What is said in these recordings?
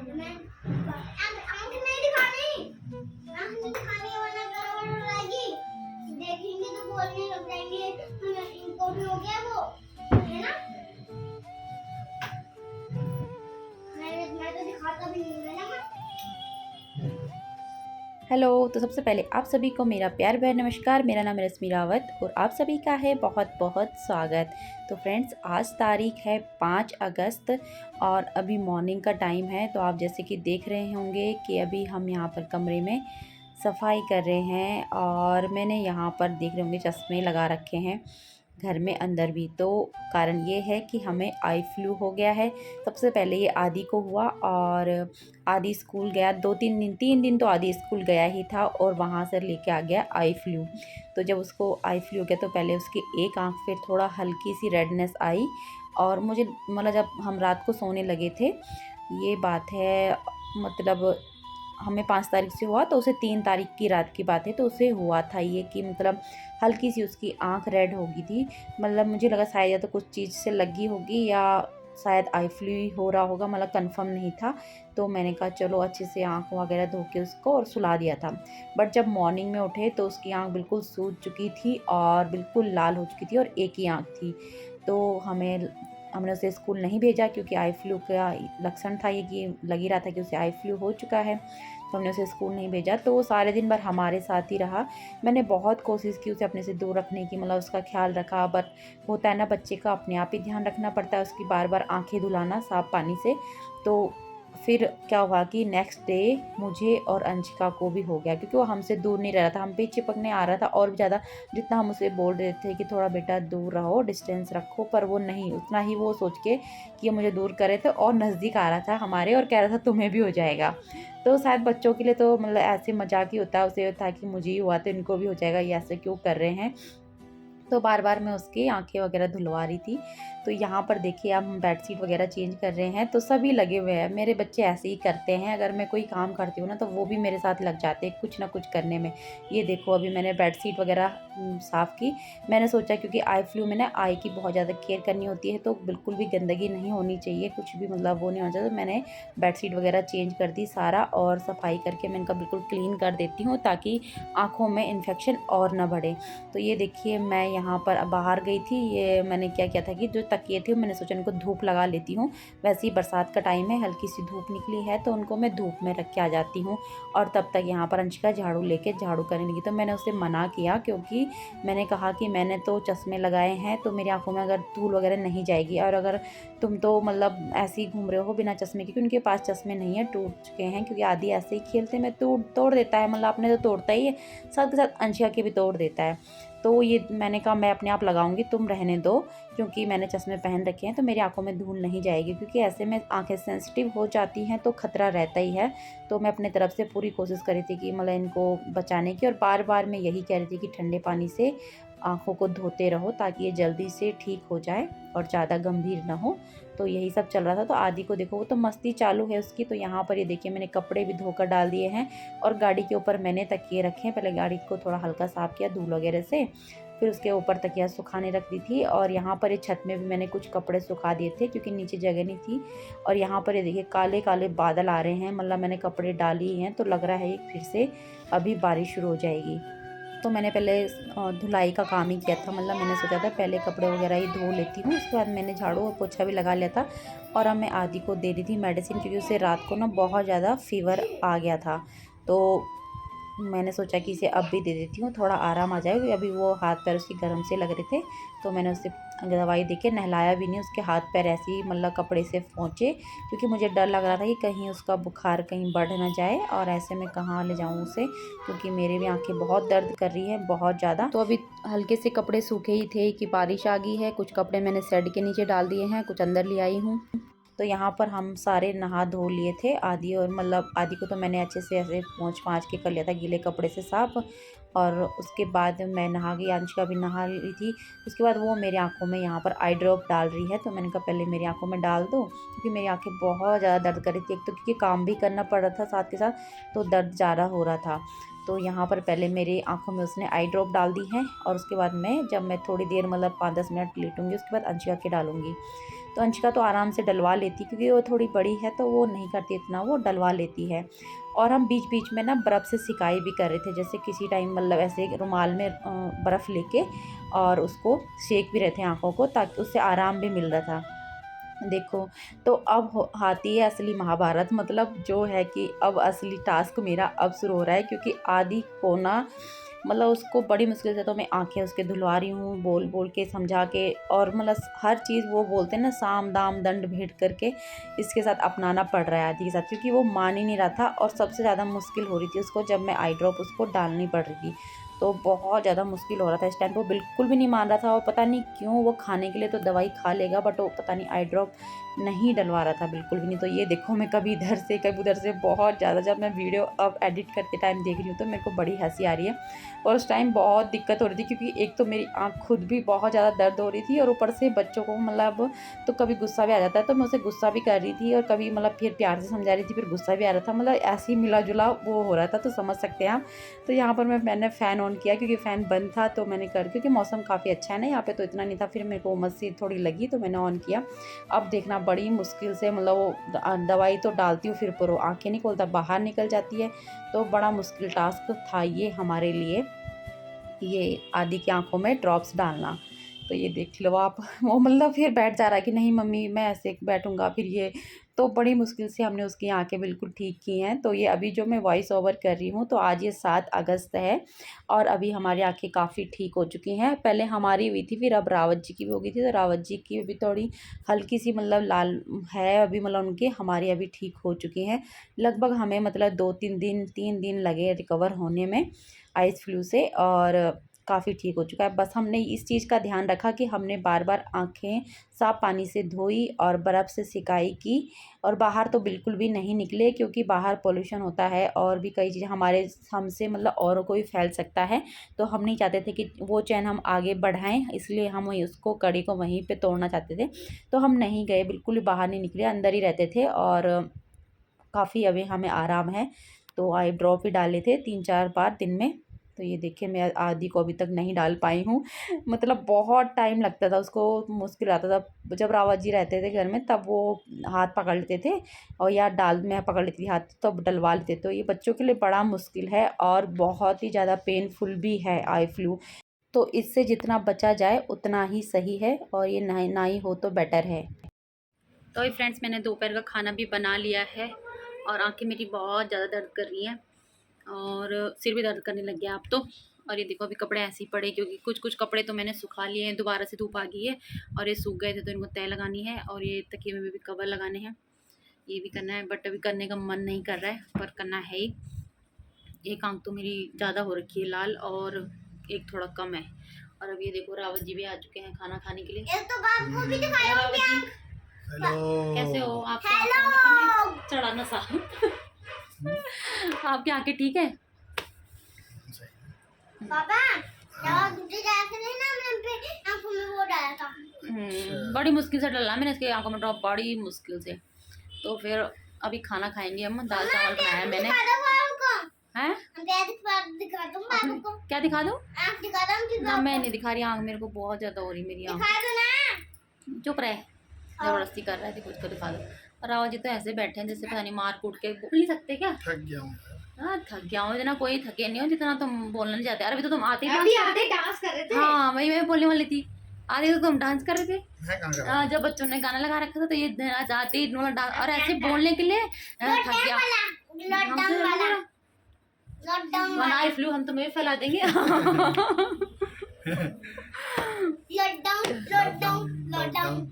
मैं आंख नहीं दिखानी, आंख नहीं दिखानी वरना गड़बड़ हो जाएगी। देखेंगे तो बोलने लग जाएंगे इनको भी हो गया वो, है ना। मैं तो दिखाता भी नहीं है ना। हेलो। तो सबसे पहले आप सभी को मेरा प्यार भरा नमस्कार। मेरा नाम है रश्मि रावत और आप सभी का है बहुत बहुत स्वागत। तो फ्रेंड्स, आज तारीख है 5 अगस्त और अभी मॉर्निंग का टाइम है। तो आप जैसे कि देख रहे होंगे कि अभी हम यहाँ पर कमरे में सफाई कर रहे हैं और मैंने यहाँ पर देख रहे होंगे चश्मे लगा रखे हैं घर में अंदर भी। तो कारण ये है कि हमें आई फ्लू हो गया है। सबसे पहले ये आदि को हुआ और आदि स्कूल गया 3 दिन तो आदि स्कूल गया ही था और वहाँ से लेके आ गया आई फ्लू। तो जब उसको आई फ्लू हो गया तो पहले उसकी एक आंख फिर थोड़ा हल्की सी रेडनेस आई और मुझे मतलब जब हम रात को सोने लगे थे, ये बात है मतलब हमें 5 तारीख से हुआ तो उसे 3 तारीख की रात की बात है। तो उसे हुआ था ये कि मतलब हल्की सी उसकी आंख रेड हो गई थी। मतलब मुझे लगा शायद या तो कुछ चीज़ से लगी होगी या शायद आई फ्लू ही हो रहा होगा, मतलब कंफर्म नहीं था। तो मैंने कहा चलो अच्छे से आंख वगैरह धो के उसको और सुला दिया था। बट जब मॉर्निंग में उठे तो उसकी आंख बिल्कुल सूज चुकी थी और बिल्कुल लाल हो चुकी थी और एक ही आंख थी। तो हमने उसे स्कूल नहीं भेजा क्योंकि आई फ्लू का लक्षण था ये कि लग ही रहा था कि उसे आई फ्लू हो चुका है। तो हमने उसे स्कूल नहीं भेजा। तो वो सारे दिन भर हमारे साथ ही रहा। मैंने बहुत कोशिश की उसे अपने से दूर रखने की, मतलब उसका ख्याल रखा। बट होता है ना, बच्चे का अपने आप ही ध्यान रखना पड़ता है, उसकी बार बार आंखें धुलाना साफ पानी से। तो फिर क्या हुआ कि नेक्स्ट डे मुझे और अंशिका को भी हो गया क्योंकि वो हमसे दूर नहीं रह रहा था, हम पे चिपकने आ रहा था और भी ज़्यादा। जितना हम उसे बोल रहे थे कि थोड़ा बेटा दूर रहो, डिस्टेंस रखो, पर वो नहीं, उतना ही वो सोच के कि मुझे दूर करे थे और नज़दीक आ रहा था हमारे और कह रहा था तुम्हें भी हो जाएगा। तो शायद बच्चों के लिए तो मतलब ऐसे मजाक ही होता है, उसे था कि मुझे ही हुआ तो इनको भी हो जाएगा, ये ऐसे क्यों कर रहे हैं। तो बार बार मैं उसकी आंखें वगैरह धुलवा रही थी। तो यहाँ पर देखिए अब हम बेडशीट वगैरह चेंज कर रहे हैं तो सभी लगे हुए हैं। मेरे बच्चे ऐसे ही करते हैं, अगर मैं कोई काम करती हूँ ना तो वो भी मेरे साथ लग जाते हैं कुछ ना कुछ करने में। ये देखो अभी मैंने बेडशीट वगैरह साफ़ की। मैंने सोचा क्योंकि आई फ्लू में ना आई की बहुत ज़्यादा केयर करनी होती है तो बिल्कुल भी गंदगी नहीं होनी चाहिए, कुछ भी मतलब वो नहीं होना चाहिए। तो मैंने बेडशीट वगैरह चेंज कर दी सारा और सफाई करके मैं इनका बिल्कुल क्लीन कर देती हूँ ताकि आँखों में इन्फेक्शन और ना बढ़े। तो ये देखिए मैं यहाँ पर बाहर गई थी, ये मैंने क्या किया था कि जो तकिए थे मैंने सोचा इनको धूप लगा लेती हूँ। वैसे ही बरसात का टाइम है, हल्की सी धूप निकली है तो उनको मैं धूप में रख के आ जाती हूँ। और तब तक यहाँ पर अंशिका झाड़ू लेके झाड़ू करने लगी। तो मैंने उसे मना किया क्योंकि मैंने कहा कि मैंने तो चश्मे लगाए हैं तो मेरी आंखों में अगर धूल वगैरह नहीं जाएगी, और अगर तुम तो मतलब ऐसे ही घूम रहे हो बिना चश्मे के, क्योंकि उनके पास चश्मे नहीं है, टूट चुके हैं, क्योंकि आदि ऐसे ही खेलते में तोड़ देता है, मतलब आपने तो तोड़ता ही है, साथ के साथ अंशिका के भी तोड़ देता है। तो ये मैंने कहा मैं अपने आप लगाऊंगी, तुम रहने दो, क्योंकि मैंने चश्मे पहन रखे हैं तो मेरी आंखों में धूल नहीं जाएगी, क्योंकि ऐसे में आंखें सेंसिटिव हो जाती हैं तो खतरा रहता ही है। तो मैं अपने तरफ से पूरी कोशिश करी थी कि मतलब इनको बचाने की, और बार बार मैं यही कह रही थी कि ठंडे पानी से आँखों को धोते रहो ताकि ये जल्दी से ठीक हो जाए और ज़्यादा गंभीर ना हो। तो यही सब चल रहा था। तो आदि को देखो वो तो मस्ती चालू है उसकी। तो यहाँ पर ये देखिए मैंने कपड़े भी धोकर डाल दिए हैं और गाड़ी के ऊपर मैंने तकिए रखे हैं। पहले गाड़ी को थोड़ा हल्का साफ़ किया धूल वगैरह से, फिर उसके ऊपर तकिया सुखाने रख दी थी। और यहाँ पर ये छत में भी मैंने कुछ कपड़े सुखा दिए थे क्योंकि नीचे जगह नहीं थी। और यहाँ पर ये देखिए काले काले बादल आ रहे हैं, मतलब मैंने कपड़े डाले ही हैं तो लग रहा है फिर से अभी बारिश शुरू हो जाएगी। तो मैंने पहले धुलाई का काम ही किया था, मतलब मैंने सोचा था पहले कपड़े वगैरह ही धो लेती हूँ, उसके बाद मैंने झाड़ू और पोछा भी लगा लिया था। और अब मैं आदि को दे दी थी मेडिसिन, क्योंकि उसे रात को ना बहुत ज़्यादा फीवर आ गया था। तो मैंने सोचा कि इसे अब भी दे देती हूँ, थोड़ा आराम आ जाए, क्योंकि अभी वो हाथ पैर उसके गर्म से लग रहे थे। तो मैंने उसे दवाई दे के नहलाया भी नहीं, उसके हाथ पैर ऐसे ही मतलब कपड़े से पोंछे, क्योंकि मुझे डर लग रहा था कि कहीं उसका बुखार कहीं बढ़ ना जाए, और ऐसे में कहाँ ले जाऊँ उसे, क्योंकि मेरे भी आंखें बहुत दर्द कर रही है बहुत ज़्यादा। तो अभी हल्के से कपड़े सूखे ही थे कि बारिश आ गई है। कुछ कपड़े मैंने शेड के नीचे डाल दिए हैं, कुछ अंदर ले आई हूँ। तो यहाँ पर हम सारे नहा धो लिए थे आदि, और मतलब आदि को तो मैंने अच्छे से ऐसे पोंछ पाँच के कर लिया था गीले कपड़े से साफ। और उसके बाद मैं नहा गई, अंशिका भी नहा ली थी। उसके बाद वो मेरी आंखों में यहाँ पर आई ड्रॉप डाल रही है, तो मैंने कहा पहले मेरी आंखों में डाल दो, क्योंकि मेरी आंखें बहुत ज़्यादा दर्द कर रही थी। एक तो क्योंकि काम भी करना पड़ रहा था साथ के साथ, तो दर्द ज़्यादा हो रहा था। तो यहाँ पर पहले मेरी आंखों में उसने आई ड्रॉप डाल दी है, और उसके बाद जब मैं थोड़ी देर मतलब 5-10 मिनट लेटूंगी उसके बाद अंशिका के डालूंगी। तो अंशिका तो आराम से डलवा लेती, क्योंकि वो थोड़ी बड़ी है तो वो नहीं करती इतना, वो डलवा लेती है। और हम बीच बीच में ना बर्फ़ से सिकाई भी कर रहे थे, जैसे किसी टाइम मतलब ऐसे रुमाल में बर्फ़ लेके और उसको सेक भी रहे थे आँखों को, ताकि उससे आराम भी मिल रहा था। देखो, तो अब आती है असली महाभारत, मतलब जो है कि अब असली टास्क मेरा अब शुरू हो रहा है, क्योंकि आदि को ना मतलब उसको बड़ी मुश्किल से तो मैं आँखें उसके धुलवा रही हूँ, बोल बोल के समझा के, और मतलब हर चीज़ वो बोलते हैं ना, साम दाम दंड भेंट करके इसके साथ अपनाना पड़ रहा है आदि के साथ, क्योंकि वो मान ही नहीं रहा था। और सबसे ज़्यादा मुश्किल हो रही थी उसको जब मैं आई ड्रॉप उसको डालनी पड़ रही थी, तो बहुत ज़्यादा मुश्किल हो रहा था इस टाइम। वो बिल्कुल भी नहीं मान रहा था, और पता नहीं क्यों, वो खाने के लिए तो दवाई खा लेगा, बट वो पता नहीं आई ड्रॉप नहीं डलवा रहा था बिल्कुल भी नहीं। तो ये देखो, मैं कभी इधर से कभी उधर से, बहुत ज़्यादा, जब मैं वीडियो अब एडिट करते टाइम देख रही हूँ तो मेरे को बड़ी हंसी आ रही है। और उस टाइम बहुत दिक्कत हो रही थी, क्योंकि एक तो मेरी आँख खुद भी बहुत ज़्यादा दर्द हो रही थी, और ऊपर से बच्चों को मतलब तो कभी गुस्सा भी आ जाता है, तो मैं उसे गुस्सा भी कर रही थी, और कभी मतलब फिर प्यार से समझा रही थी, फिर गुस्सा भी आ रहा था, मतलब ऐसे ही मिला जुला वो हो रहा था, तो समझ सकते हैं आप। तो यहाँ पर मैंने फ़ैन ऑन किया, क्योंकि फ़ैन बंद था, तो मैंने क्योंकि मौसम काफ़ी अच्छा है ना यहाँ पे, तो इतना नहीं था। फिर मेरे को उमस सी थोड़ी लगी, तो मैंने ऑन किया। अब देखना, बड़ी मुश्किल से मतलब वो दवाई तो डालती हूँ, फिर वो आँखें नहीं खोलता, बाहर निकल जाती है। तो बड़ा मुश्किल टास्क था ये हमारे लिए, ये आदि की आँखों में ड्रॉप्स डालना। तो ये देख लो आप, वो मतलब फिर बैठ जा रहा है कि नहीं मम्मी मैं ऐसे बैठूँगा, फिर ये तो बड़ी मुश्किल से हमने उसकी आँखें बिल्कुल ठीक की हैं। तो ये अभी जो मैं वॉइस ओवर कर रही हूँ, तो आज ये 7 अगस्त है, और अभी हमारी आँखें काफ़ी ठीक हो चुकी हैं। पहले हमारी हुई थी, फिर अब रावत जी की भी हो गई थी, तो रावत जी की भी थोड़ी हल्की सी मतलब लाल है अभी, मतलब उनकी, हमारी अभी ठीक हो चुकी हैं। लगभग हमें मतलब 2-3 दिन 3 दिन लगे रिकवर होने में आइस फ्लू से, और काफ़ी ठीक हो चुका है। बस हमने इस चीज़ का ध्यान रखा कि हमने बार-बार आँखें साफ़ पानी से धोई और बर्फ़ से सिकाई की, और बाहर तो बिल्कुल भी नहीं निकले, क्योंकि बाहर पॉल्यूशन होता है, और भी कई चीज़ें हमसे मतलब औरों को भी फैल सकता है। तो हम नहीं चाहते थे कि वो चैन हम आगे बढ़ाएँ, इसलिए हम उसको कड़ी को वहीं पे तोड़ना चाहते थे। तो हम नहीं गए, बिल्कुल भी बाहर नहीं निकले, अंदर ही रहते थे, और काफ़ी अभी हमें आराम है। तो आई ड्रॉप भी डाले थे 3-4 बार दिन में। तो ये देखिए, मैं आदि को अभी तक नहीं डाल पाई हूँ। मतलब बहुत टाइम लगता था उसको, मुश्किल आता था। जब रावत जी रहते थे घर में, तब वो हाथ पकड़ लेते थे, और या मैं पकड़ लेती थी हाथ, तब डलवा लेते। तो ये बच्चों के लिए बड़ा मुश्किल है, और बहुत ही ज़्यादा पेनफुल भी है आई फ्लू। तो इससे जितना बचा जाए उतना ही सही है, और ये ना ही हो तो बेटर है। तो ये फ्रेंड्स, मैंने दोपहर का खाना भी बना लिया है, और आंखें मेरी बहुत ज़्यादा दर्द कर रही हैं, और सिर भी दर्द करने लग गया अब तो। और ये देखो, अभी कपड़े ऐसे ही पड़े, क्योंकि कुछ कपड़े तो मैंने सुखा लिए हैं, दोबारा से धूप आ गई है, और ये सूख गए थे तो इनको तह लगानी है, और ये तकिए में भी कवर लगाने हैं, ये भी करना है। बट अभी करने का मन नहीं कर रहा है, पर करना है ही। एक आंख तो मेरी ज़्यादा हो रखी है लाल, और एक थोड़ा कम है। और अब ये देखो, रावत जी भी आ चुके हैं खाना खाने के लिए। ये तो बाप को भी दिखाया रावत जी, हेलो, कैसे हो आप? हेलो चढ़ाना सा आपकी आंखें ठीक है? पापा, जब दूसरी जाकर है ना, हमने पे आंखों में वो डाला था। बड़ी मुश्किल से डला मैंने इसके आंखों में ड्रॉप, बड़ी मुश्किल से। तो फिर अभी खाना खाएंगे हम, दाल चावल बनाया मैंने। हैं? दिखा दूं बाबू को। क्या दिखा दूं? आंख दिखा दूं ना, मैं नहीं दिखा रही आंख, मेरे को बहुत ज्यादा हो रही मेरी आंख। दिखा दो ना। चुप रहे, जबरदस्ती कर रहा है, कुछ को दिखा दो। और रावत जी तो ऐसे बैठे हैं जैसे पता नहीं मार कूट के बोल नहीं सकते क्या? थक गया हूँ। हाँ, थक गया हूँ, इतना कोई थके नहीं हो जितना तुम बोलना नहीं चाहते। अरे अभी तो तुम आते ही डांस कर रहे थे। हाँ, वही मैं बोलने वाली थी, आधे तो तुम डांस कर रहे थे। मैं कहाँ कर रहा हूँ? जब बच्चों ने गाना लगा रखा था, तो ये जाते ही इन्होंने डांस, और ऐसे बोलने के लिए थक गया। लॉकडाउन वाला। लॉकडाउन वाला। आई फ्लू हम तुम्हें फैला देंगे। लॉकडाउन लॉकडाउन लॉकडाउन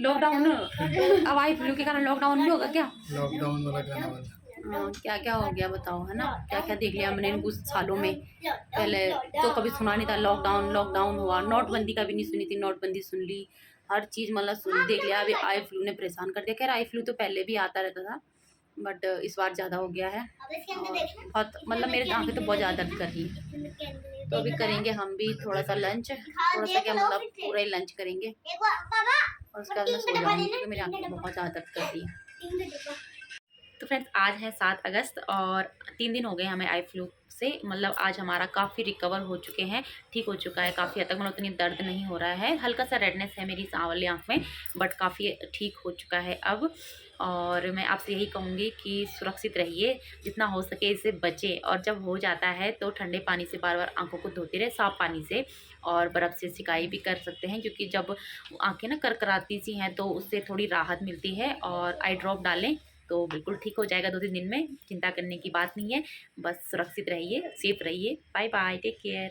लॉकडाउन, अब आई फ्लू के कारण लॉकडाउन भी होगा क्या? लॉकडाउन वाला गाना वाला। क्या क्या हो गया बताओ, है ना? क्या क्या देख लिया हमने इन कुछ सालों में। पहले तो कभी सुना नहीं था, लॉकडाउन लॉकडाउन हुआ, नोटबंदी का भी नहीं सुनी थी, नोटबंदी सुन ली, हर चीज़ मतलब सुन देख लिया। अभी आई फ्लू ने परेशान कर दिया। खैर, आई फ्लू तो पहले भी आता रहता था, बट इस बार ज़्यादा हो गया है, और बहुत मतलब मेरे आँखें तो बहुत ज़्यादा दर्द कर रही है। तो अभी करेंगे हम भी थोड़ा सा लंच, थोड़ा सा क्या मतलब पूरा ही लंच करेंगे, और उसके बाद मैं सो जाऊँगी, क्योंकि मेरी आँखें बहुत ज़्यादा दर्द कर रही है। तो फ्रेंड्स आज है 7 अगस्त और 3 दिन हो गए हमें आई फ्लू से। मतलब आज हमारा काफ़ी रिकवर हो चुके हैं, ठीक हो चुका है काफ़ी हद तक। मतलब उतनी दर्द नहीं हो रहा है, हल्का सा रेडनेस है मेरी सांवली आँख में, बट काफ़ी ठीक हो चुका है अब। और मैं आपसे यही कहूँगी कि सुरक्षित रहिए, जितना हो सके इससे बचें। और जब हो जाता है तो ठंडे पानी से बार बार आँखों को धोते रहे, साफ़ पानी से, और बर्फ़ से सिकाई भी कर सकते हैं, क्योंकि जब आँखें ना करकराती सी हैं तो उससे थोड़ी राहत मिलती है। और आई ड्रॉप डालें तो बिल्कुल ठीक हो जाएगा 2-3 दिन में, चिंता करने की बात नहीं है। बस सुरक्षित रहिए, सेफ रहिए। Bye bye, take care.